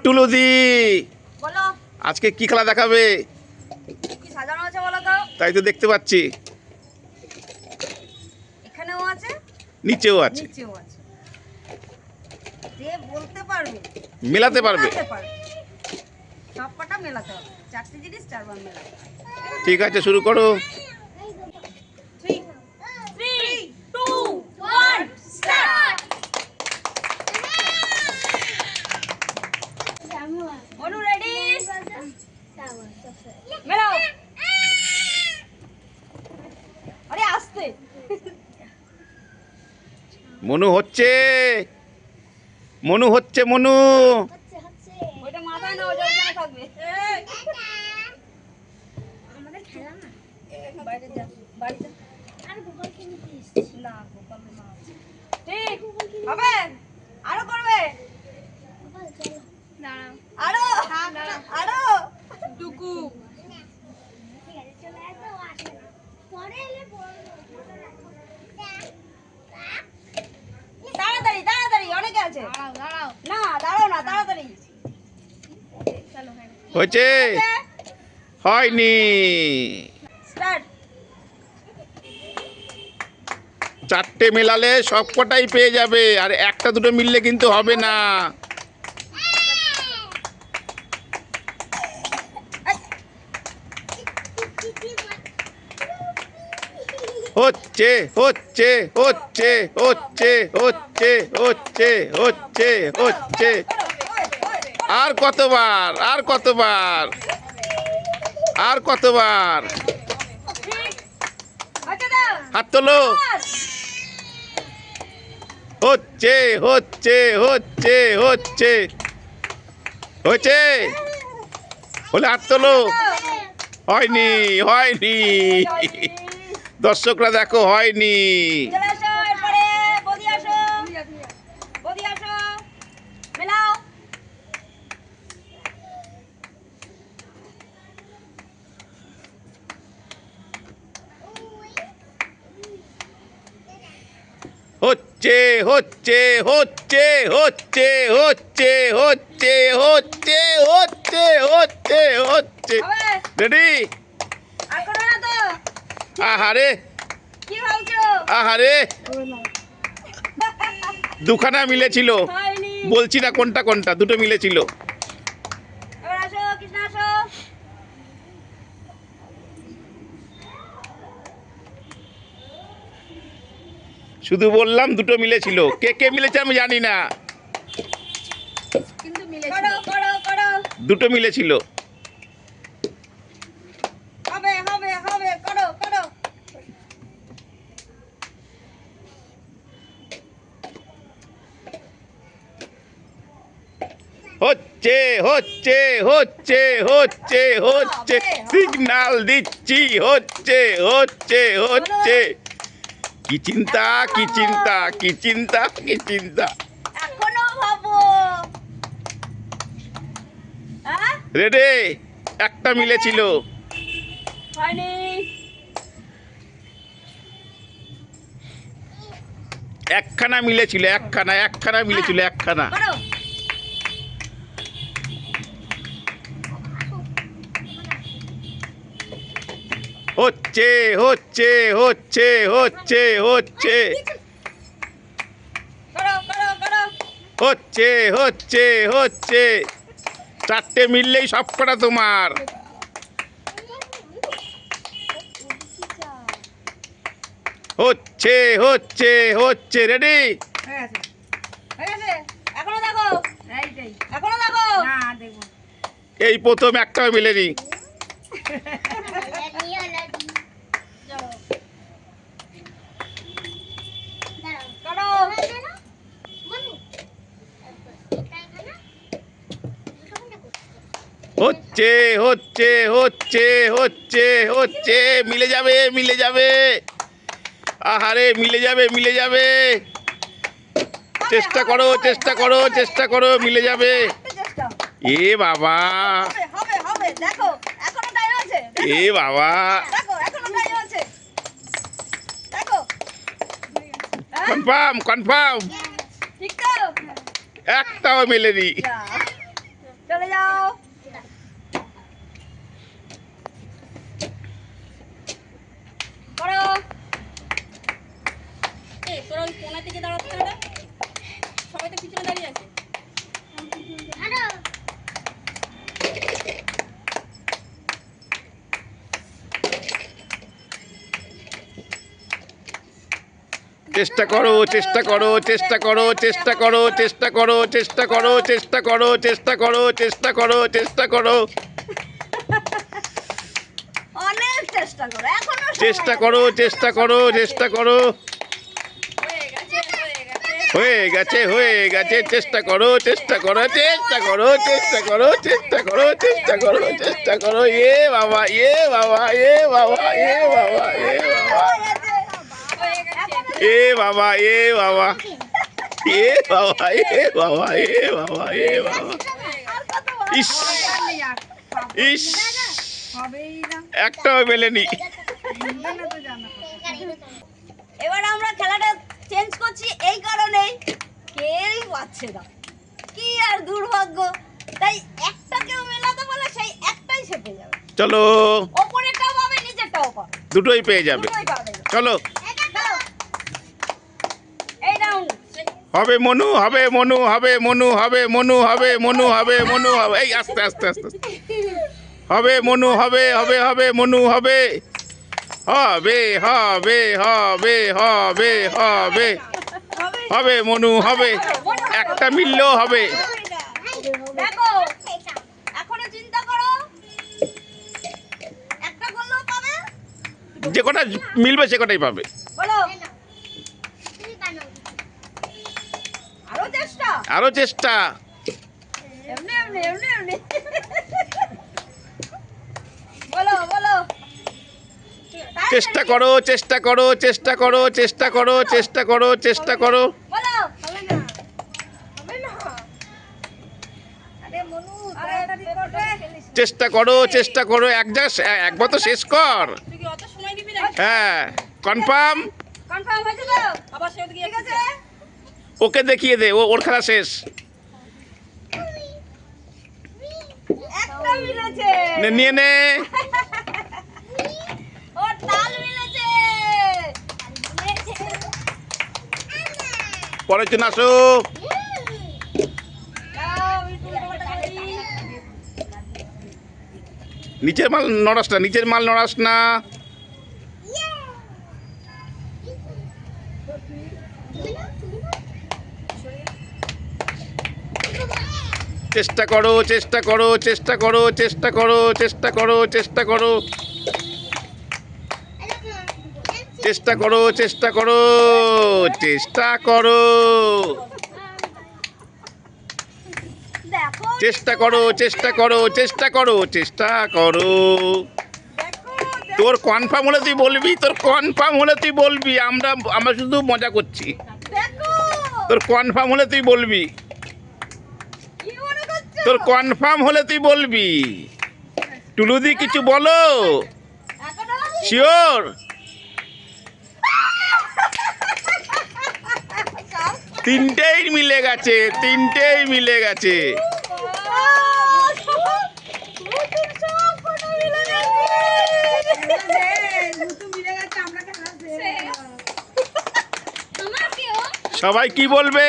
টুলুদি, বলো আজকে কি খেলা দেখাবে? কি সাজানো আছে বলো তো? তাই তো দেখতে পাচ্ছি, এখানেও আছে, নিচেও আছে। নিচেও আছে। যে বলতে পারবে, মেলাতে পারবে। সব কটা মেলাতে হবে। চারটে জিনিস চারবার মেলাতে হবে। ঠিক আছে, শুরু করো। 3 2 1 স্টার্ট। অনু রেডি? মেলাও। আরে আস্তে। মনু হচ্ছে, মনু হচ্ছে, মনু। ওইটা মাথায় না, ওইটা ওখানে থাকবে। আমাদের খেলা না, বাইরে যা, বাড়ি যা। আর গোপালকে নিতে না, গোপাল মা আছে। ঠিক হবে, আরো করবে, গোপাল চলো দাঁড়াও, আরো আরো টুকু। ঠিক আছে চলে আসো, আসে না পরে এলে তাড়াতাড়ি তাড়াতাড়ি, অনেকে আছে। দাঁড়াও দাঁড়াও, না দাঁড়াও না, তাড়াতাড়ি। চলো হ্যাঁ হয়েছে? হয়নি। স্টার্ট। চারটে মেলালে সব কটাই পেয়ে যাবে, আর একটা দুটো মিললে কিন্তু হবে না। হচ্ছে হচ্ছে হচ্ছে হচ্ছে হচ্ছে হচ্ছে হচ্ছে হচ্ছে। আর কতবার, আর কতবার, আর কতবার? হাত তোলো। হচ্ছে হচ্ছে হচ্ছে হচ্ছে হয়েছে। বলে হাত তোলো। হয়নি, হয়নি। দর্শকরা দেখো, হয়নি। চলে আসো, এরপরে বদি আসো, বদি আসো, মেলাও। হচ্ছে হচ্ছে হচ্ছে হচ্ছে হচ্ছে হচ্ছে হচ্ছে হচ্ছে হচ্ছে হচ্ছে। হবে, রেডি? আর করো না তো? আহারে, কি ভাবছো? আহারে, দুখানা মিলেছিল। হয়নি। বলছি না কোনটা কোনটা, দুটো মিলেছিল। এবার আসো, কৃষ্ণ আসো। শুধু বললাম দুটো মিলেছিল, কে কে মিলেছে আমি জানি না। কিন্তু মিলেছে। করো করো করো। দুটো মিলেছিল। হবে হবে হবে, করো করো। হচ্ছে হচ্ছে হচ্ছে হচ্ছে হচ্ছে, সিগন্যাল দিচ্ছি। হচ্ছে হচ্ছে হচ্ছে। কি চিন্তা, কি চিন্তা, কি চিন্তা, কি চিন্তা। এখনো ভাবো। হ্যাঁ? রেডি? একটা মিলেছিল। হয়নি। একখানা মিলেছিল, একখানা, একখানা মিলেছিল, একখানা। করো। হচ্ছে হচ্ছে হচ্ছে হচ্ছে হচ্ছে করো করো করো। হচ্ছে হচ্ছে হচ্ছে। চারটে মিললেই সব কটা তোমার। হচ্ছে হচ্ছে হচ্ছে। রেডি? হয়ে গেছে, হয়ে গেছে। এখনো দেখো, এইটাই এখনো দেখো। না দেখবো। এই প্রথম একটাও মিলেনি। করো। হচ্ছে হচ্ছে হচ্ছে হচ্ছে হচ্ছে। মিলে যাবে, মিলে যাবে। আহারে, মিলে যাবে, মিলে যাবে। চেষ্টা করো, চেষ্টা করো, চেষ্টা করো, মিলে যাবে। একটা চেষ্টা। এ বাবা, হবে হবে হবে, দেখো এখনো টাইম আছে। এ বাবা। দেখো এখনো টাইম আছে। দেখো। হ্যাঁ? Confirm, confirm. ঠিক তো? একটাও মেলেনি। যা। চলে যাও। করো। তোরা ওই কোনা থেকে দাঁড়াতে হবে, সবাই তো পিছনে দাঁড়িয়ে আছে। আরো চেষ্টা করো চেষ্টা করো চেষ্টা করো চেষ্টা করো চেষ্টা করো চেষ্টা করো চেষ্টা করো চেষ্টা করো চেষ্টা করো চেষ্টা করো অনেক চেষ্টা করো, এখনো সময় চেষ্টা আছে। করো চেষ্টা করো চেষ্টা করো হয়ে গেছে, হয়ে গেছে। হয়ে গেছে চেষ্টা করো চেষ্টা করো চেষ্টা করো চেষ্টা করো চেষ্টা করো চেষ্টা করো চেষ্টা করো এ বাবা এ বাবা এ বাবা এ বাবা এ বাবা হয়ে গেছে। এ বাবা এ বাবা এ বাবা এ বাবা এ বাবা এ বাবা ইস ইস একটাও মেলেনি এবার আমরা খেলাটা চেঞ্জ করছি এই কারণেই কেউই পাচ্ছে না, কি আর দুর্ভাগ্য, তাই একটাকেও মেলাতে বলে সেই একটাই ছেপে যাবে, চলো ওপরেরটাও পাবে নিচেরটাও পাবে, দুটোই পেয়ে যাবে দুটোই পাবে। চলো চলো। এই রাউন্ড হবে মনু হবে মনু হবে মনু হবে মনু হবে মনু হবে মনু হবে এই আস্তে আস্তে আস্তে আস্তে। হবে মনু হবে হবে হবে মনু হবে হবে হবে হবে হবে হবে হবে মনু হবে একটা মিললেও হবে দেখো এখনো চিন্তা করো, একটা করলেও পাবে, যে কটা মিলবে সে কটাই পাবে বলো তুমি বানো আরো চেষ্টা, আরো চেষ্টা এমনি এমনি এমনি এমনি বলো বলো চেষ্টা করো চেষ্টা করো চেষ্টা করো চেষ্টা করো চেষ্টা করো চেষ্টা করো বলো হবে না, হবে না, আরে মনু তাড়াতাড়ি করবে, চেষ্টা করো চেষ্টা করো একবার তো শেষ কর তুই কি অত সময় দিবি না? হ্যাঁ কনফার্ম কনফার্ম হয়েছে তো, আবার সে ওদিকে ঠিক আছে, ওকে দেখিয়ে দে ওর খেলা শেষ একটা মিলেছে, নিয়ে নে ওর তাল মিলেছে, পরের জন্য আসো যাও একটু উল্টোপাল্টা করে দিই। নিচের মাল নড়াস না নিচের মাল নড়াস না চেষ্টা করো চেষ্টা করো চেষ্টা করো চেষ্টা করো চেষ্টা করো চেষ্টা করো চেষ্টা করো চেষ্টা করো চেষ্টা করো দেখো চেষ্টা করো চেষ্টা করো চেষ্টা করো চেষ্টা করো দেখো তোর কনফার্ম হলে তুই বলবি তোর কনফার্ম হলে তুই বলবি আমরা শুধু মজা করছি দেখো তোর কনফার্ম হলে তুই বলবি কি মনে করছো, তোর কনফার্ম হলে তুই বলবি টুলুদি কিছু বলো এখনো শিওর তিনটেই মিলে গেছে তিনটেই মিলে গেছে তোমার কেউ সবাই কি বলবে